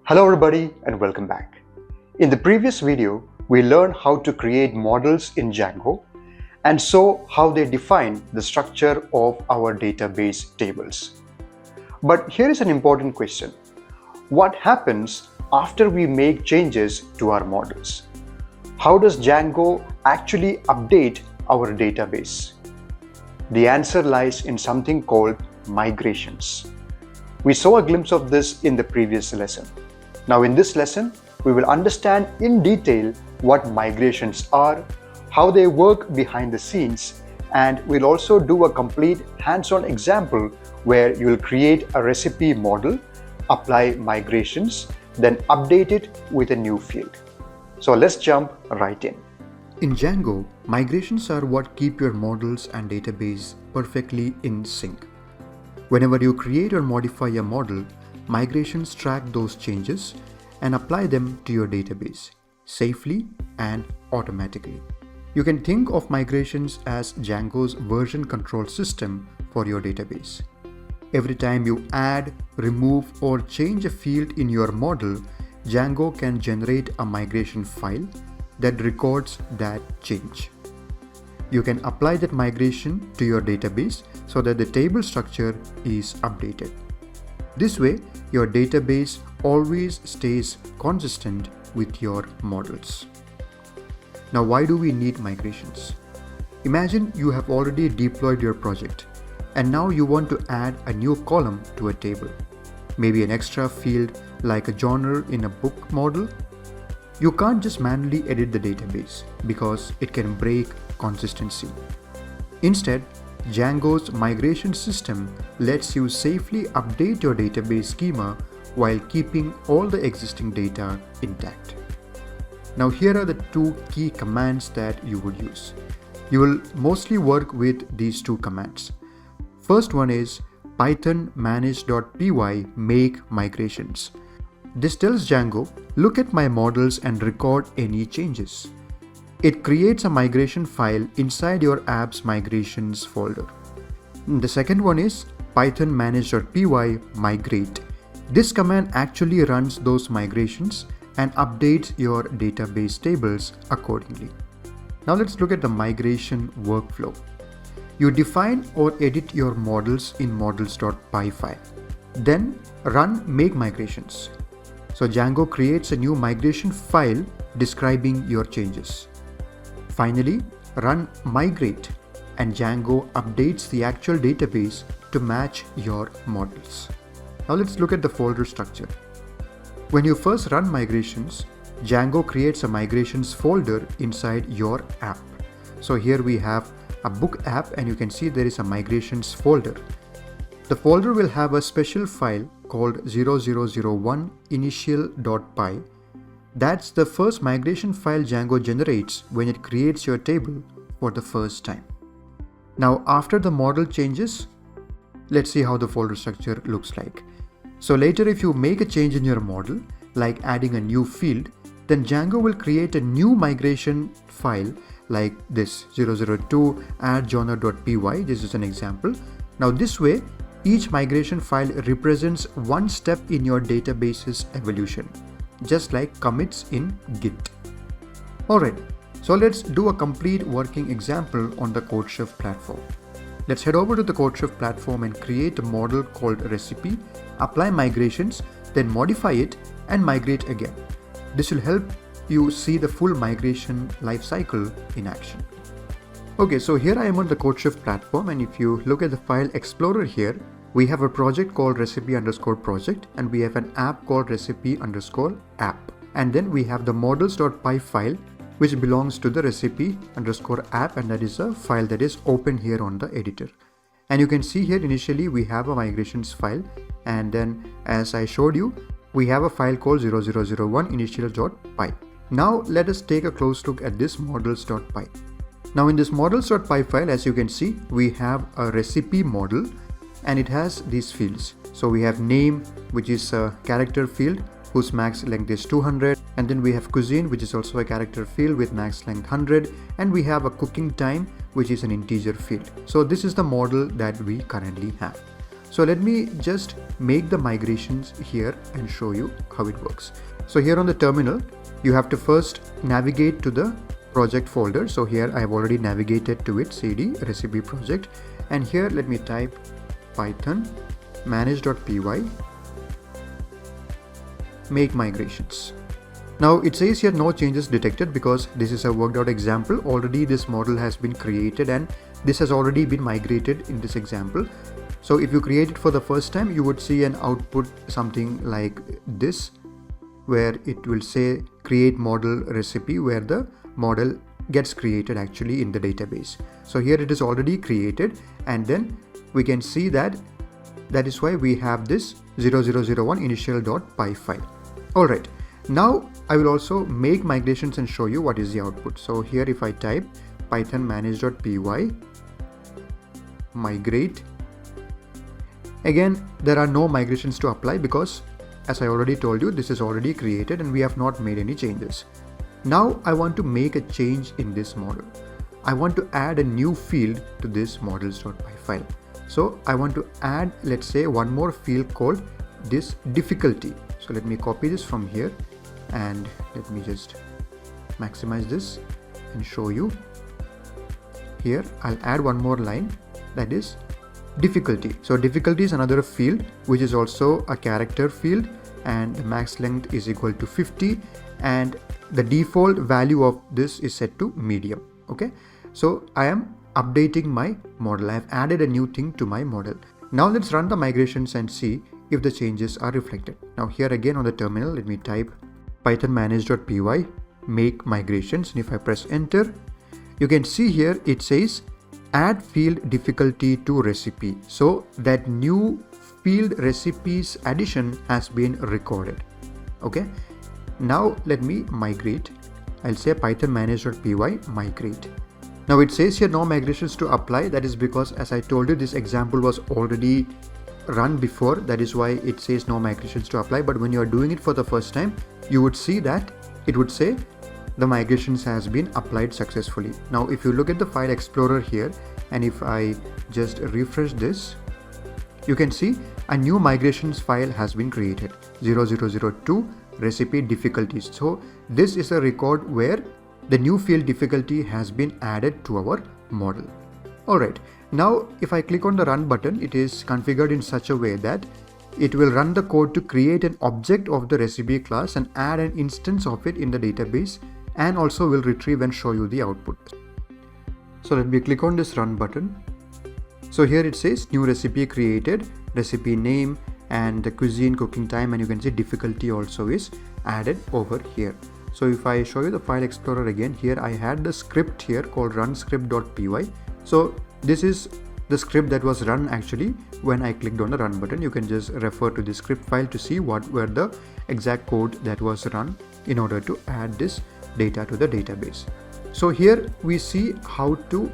Hello everybody and welcome back. In the previous video, we learned how to create models in Django and saw how they define the structure of our database tables. But here is an important question. What happens after we make changes to our models? How does Django actually update our database? The answer lies in something called migrations. We saw a glimpse of this in the previous lesson. Now in this lesson, we will understand in detail what migrations are, how they work behind the scenes, and we'll also do a complete hands-on example where you will create a recipe model, apply migrations, then update it with a new field. So let's jump right in. In Django, migrations are what keep your models and database perfectly in sync. Whenever you create or modify a model, migrations track those changes and apply them to your database safely and automatically. You can think of migrations as Django's version control system for your database. Every time you add, remove, or change a field in your model, Django can generate a migration file that records that change. You can apply that migration to your database so that the table structure is updated. This way, your database always stays consistent with your models. Now, why do we need migrations? Imagine you have already deployed your project and now you want to add a new column to a table, maybe an extra field like a genre in a book model. You can't just manually edit the database because it can break consistency. Instead, Django's migration system lets you safely update your database schema while keeping all the existing data intact. Now here are the two key commands that you would use. You will mostly work with these two commands. First one is python manage.py make migrations. This tells Django, look at my models and record any changes. It creates a migration file inside your app's migrations folder. The second one is python manage.py migrate. This command actually runs those migrations and updates your database tables accordingly. Now let's look at the migration workflow. You define or edit your models in models.py file. Then run make migrations. So Django creates a new migration file describing your changes. Finally, run migrate and Django updates the actual database to match your models. Now let's look at the folder structure. When you first run migrations, Django creates a migrations folder inside your app. So here we have a book app and you can see there is a migrations folder. The folder will have a special file called 0001 initial.py. That's the first migration file Django generates when it creates your table for the first time. Now after the model changes, let's see how the folder structure looks like. So later if you make a change in your model, like adding a new field, then Django will create a new migration file like this 002 add genre.py. This is an example. Now this way, each migration file represents one step in your database's evolution, just like commits in Git. Alright, so let's do a complete working example on the CodeChef platform. Let's head over to the CodeChef platform and create a model called recipe, apply migrations, then modify it and migrate again. This will help you see the full migration lifecycle in action. Okay, so here I am on the CodeChef platform, and if you look at the file explorer here, we have a project called recipe_project and we have an app called recipe_app. And then we have the models.py file which belongs to the recipe_app, and that is a file that is open here on the editor. And you can see here initially we have a migrations file, and then as I showed you, we have a file called 0001 initial.py. Now let us take a close look at this models.py. Now in this models.py file, as you can see, we have a recipe model and it has these fields. So we have name, which is a character field whose max length is 200, and then we have cuisine, which is also a character field with max length 100, and we have a cooking time which is an integer field. So this is the model that we currently have. So let me just make the migrations here and show you how it works. So here on the terminal, you have to first navigate to the project folder. So here I have already navigated to it, cd recipe project, and here let me type python manage.py make migrations. Now it says here no changes detected because this is a worked out example. Already this model has been created and this has already been migrated in this example. So if you create it for the first time, you would see an output something like this, where it will say create model recipe, where the model gets created actually in the database. So here it is already created, and then we can see that is why we have this 0001 initial.py file. Alright, now I will also make migrations and show you what is the output. So here if I type python manage.py migrate, again there are no migrations to apply because, as I already told you, this is already created and we have not made any changes. Now I want to make a change in this model. I want to add a new field to this models.py file. So I want to add, let's say, one more field called this difficulty. So let me copy this from here and let me just maximize this and show you. Here I'll add one more line, that is difficulty. So difficulty is another field which is also a character field, and the max length is equal to 50, and the default value of this is set to medium. Okay, so I am updating my model. I have added a new thing to my model. Now let's run the migrations and see if the changes are reflected. Now here again on the terminal, let me type python manage.py make migrations, and if I press enter, you can see here it says add field difficulty to recipe. So that new field recipes addition has been recorded. Okay, now let me migrate. I'll say python manage.py migrate. Now it says here no migrations to apply. That is because, as I told you, this example was already run before. That is why it says no migrations to apply. But when you are doing it for the first time, you would see that it would say the migrations has been applied successfully. Now if you look at the file explorer here, and if I just refresh this, you can see a new migrations file has been created, 0002 recipe difficulties. So this is a record where the new field difficulty has been added to our model. Alright, now if I click on the run button, it is configured in such a way that it will run the code to create an object of the recipe class and add an instance of it in the database, and also will retrieve and show you the output. So let me click on this run button. So here it says new recipe created, recipe name and the cuisine cooking time, and you can see difficulty also is added over here. So if I show you the file explorer again, here I had the script here called runscript.py. So this is the script that was run actually when I clicked on the run button. You can just refer to the script file to see what were the exact code that was run in order to add this data to the database. So here we see how to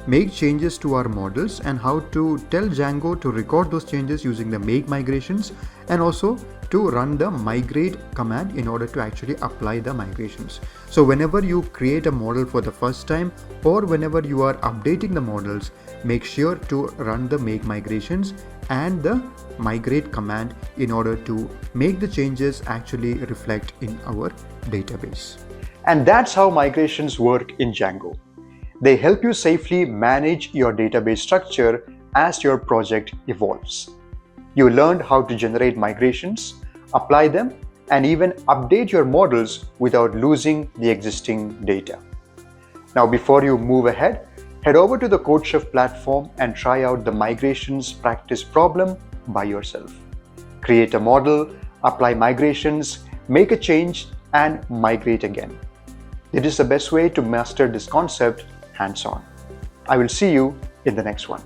make changes to our models and how to tell Django to record those changes using the make migrations, and also to run the migrate command in order to actually apply the migrations. So whenever you create a model for the first time, or whenever you are updating the models, make sure to run the make migrations and the migrate command in order to make the changes actually reflect in our database. And that's how migrations work in Django. They help you safely manage your database structure as your project evolves. You learned how to generate migrations, apply them, and even update your models without losing the existing data. Now, before you move ahead, head over to the CodeChef platform and try out the migrations practice problem by yourself. Create a model, apply migrations, make a change, and migrate again. It is the best way to master this concept hands-on. I will see you in the next one.